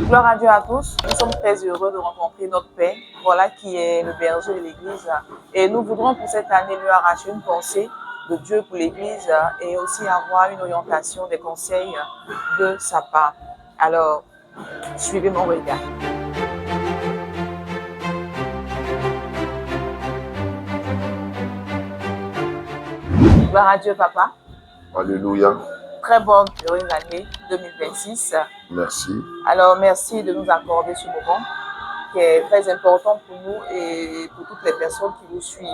Gloire à Dieu à tous. Nous sommes très heureux de rencontrer notre Père, voilà qui est le berger de l'Église. Et nous voudrons pour cette année lui arracher une pensée de Dieu pour l'Église et aussi avoir une orientation, des conseils de sa part. Alors, suivez mon regard. Gloire à Dieu, papa. Alléluia. Très bonne, heureuse année 2026. Merci. Alors, merci de nous accorder ce moment qui est très important pour nous et pour toutes les personnes qui nous suivent.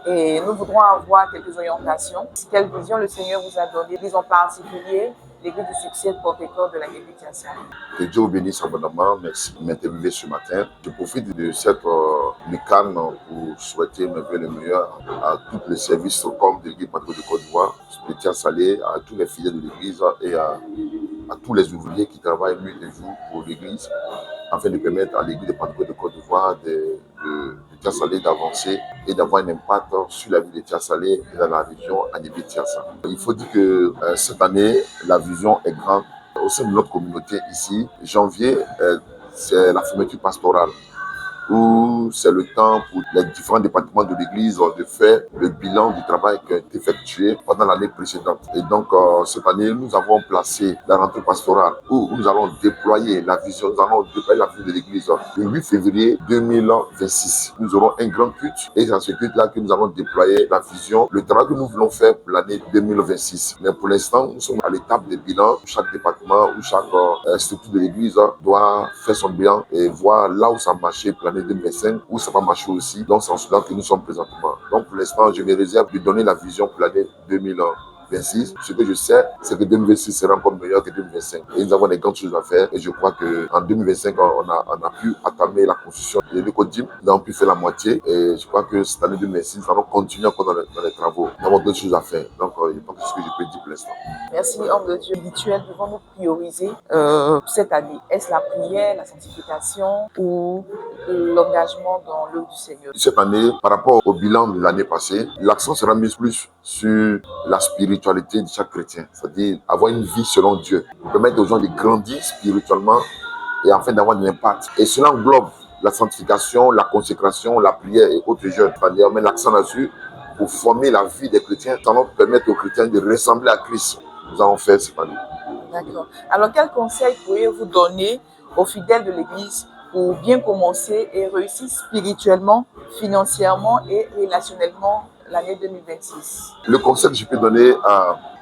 Et nous voudrons avoir quelques orientations. Quelle vision le Seigneur vous a donné, l'église en particulier, l'église du succès de Pentecôte de la Guinée-Bissau. Que Dieu vous bénisse abondamment. Merci de m'interviewer ce matin. Je profite de cette lucarne pour souhaiter le meilleur à tous les services comme de l'église Pentecôte de Côte d'Ivoire, de Tia-Salé, à tous les fidèles de l'église et à tous les ouvriers qui travaillent nuit et jour pour l'église, afin de permettre à l'église de Pentecôte de Côte d'Ivoire de Tia-Salé d'avancer et d'avoir un impact sur la vie de Tia-Salé et dans la région Anibé-Tiassa. Il faut dire que cette année, la vision est grande. Au sein de notre communauté ici, janvier, c'est la fermeture pastorale, où c'est le temps pour les différents départements de l'Église de faire le bilan du travail qui a été effectué pendant l'année précédente. Et donc, cette année, nous avons placé la rentrée pastorale où nous allons déployer la vision, nous allons déployer la vision de l'Église le 8 février 2026. Nous aurons un grand culte et c'est dans ce culte-là que nous allons déployer la vision, le travail que nous voulons faire pour l'année 2026. Mais pour l'instant, nous sommes à l'étape des bilans. Chaque département ou chaque structure de l'Église doit faire son bilan et voir là où ça a marché pour l'année 2025, où ça va marcher aussi. Donc, c'est en cela que nous sommes présentement. Donc, pour l'instant, je me réserve de donner la vision pour l'année 2026. Ce que je sais, c'est que 2026 sera encore meilleur que 2025. Et nous avons des grandes choses à faire. Et je crois qu'en 2025, on a pu entamer la construction de l'école-gym. Nous avons pu faire la moitié. Et je crois que cette année 2026, nous allons continuer encore dans les travaux. Nous avons d'autres choses à faire. Donc, je pense que c'est ce que je peux dire pour l'instant. Merci, homme de Dieu. Spirituel, devons-nous prioriser cette année? Est-ce la prière, la sanctification ou l'engagement dans l'œuvre du Seigneur? Cette année, par rapport au bilan de l'année passée, l'accent sera mis plus sur la spiritualité de chaque chrétien, c'est-à-dire avoir une vie selon Dieu, pour permettre aux gens de grandir spirituellement et afin d'avoir de l'impact. Et cela englobe la sanctification, la consécration, la prière et autres jeunes. C'est-à-dire on met l'accent là-dessus pour former la vie des chrétiens, sans permettre aux chrétiens de ressembler à Christ. Nous allons faire cette année. D'accord. Alors, quel conseil pourriez-vous donner aux fidèles de l'Église pour bien commencer et réussir spirituellement, financièrement et relationnellement l'année 2026? Le conseil que je peux donner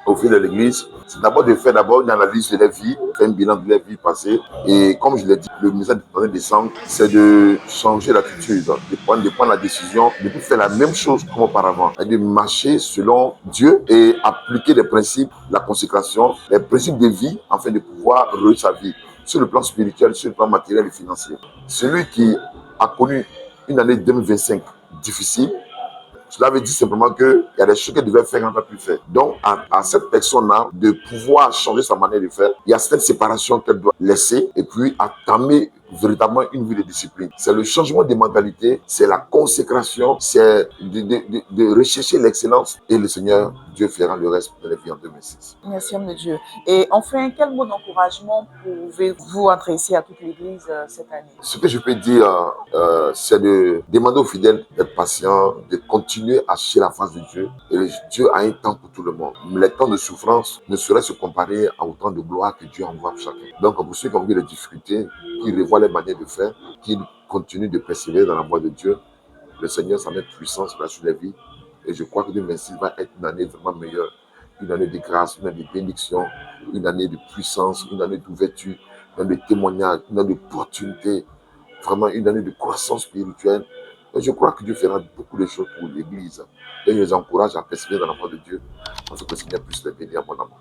aux fidèles de l'Église, c'est d'abord de faire une analyse de leur vie, faire un bilan de leur vie passée. Et comme je l'ai dit, le message de décembre, c'est de changer l'attitude, de prendre la décision, de ne plus faire la même chose comme auparavant, et de marcher selon Dieu et appliquer les principes, la consécration, les principes de vie, afin de pouvoir réussir sa vie, sur le plan spirituel, sur le plan matériel et financier. Celui qui a connu une année 2025 difficile, cela veut dire simplement qu'il y a des choses qu'elle devait faire qu'elle n'a pas pu faire. Donc, à cette personne-là de pouvoir changer sa manière de faire, il y a cette séparation qu'elle doit laisser et puis entamer véritablement une vie de discipline. C'est le changement de mentalité, c'est la consécration, c'est de rechercher l'excellence et le Seigneur, Dieu fera le reste de la vie en 2006. Merci, homme de Dieu. Et enfin, quel mot d'encouragement pouvez-vous adresser à toute l'Église cette année? Ce que je peux dire, c'est de demander aux fidèles d'être patients, de continuer à chercher la face de Dieu. Et Dieu a un temps pour tout le monde. Les temps de souffrance ne sauraient se comparer à autant de gloire que Dieu envoie pour chacun. Donc, pour ceux qui ont vu les difficultés, qui revoient les manières de faire, qui continuent de persévérer dans la voie de Dieu, le Seigneur s'en met puissance sur la vie. Et je crois que 2026 va être une année vraiment meilleure. Une année de grâce, une année de bénédiction, une année de puissance, une année d'ouverture, une année de témoignage, une année d'opportunité, vraiment une année de croissance spirituelle. Et je crois que Dieu fera beaucoup de choses pour l'Église. Et je les encourage à persévérer dans la voie de Dieu, parce que le Seigneur puisse les bénir abondamment.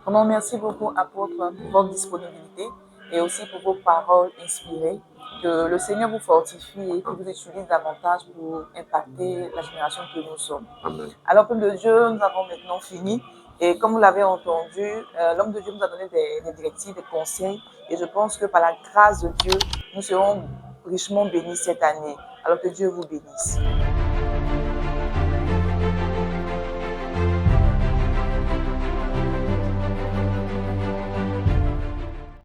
Vraiment, merci beaucoup, apôtre, pour votre disponibilité et aussi pour vos paroles inspirées. Que le Seigneur vous fortifie et que vous utilise davantage pour impacter la génération que nous sommes. Amen. Alors, l'homme de Dieu, nous avons maintenant fini. Et comme vous l'avez entendu, l'homme de Dieu nous a donné des directives, des conseils. Et je pense que par la grâce de Dieu, nous serons richement bénis cette année. Alors que Dieu vous bénisse.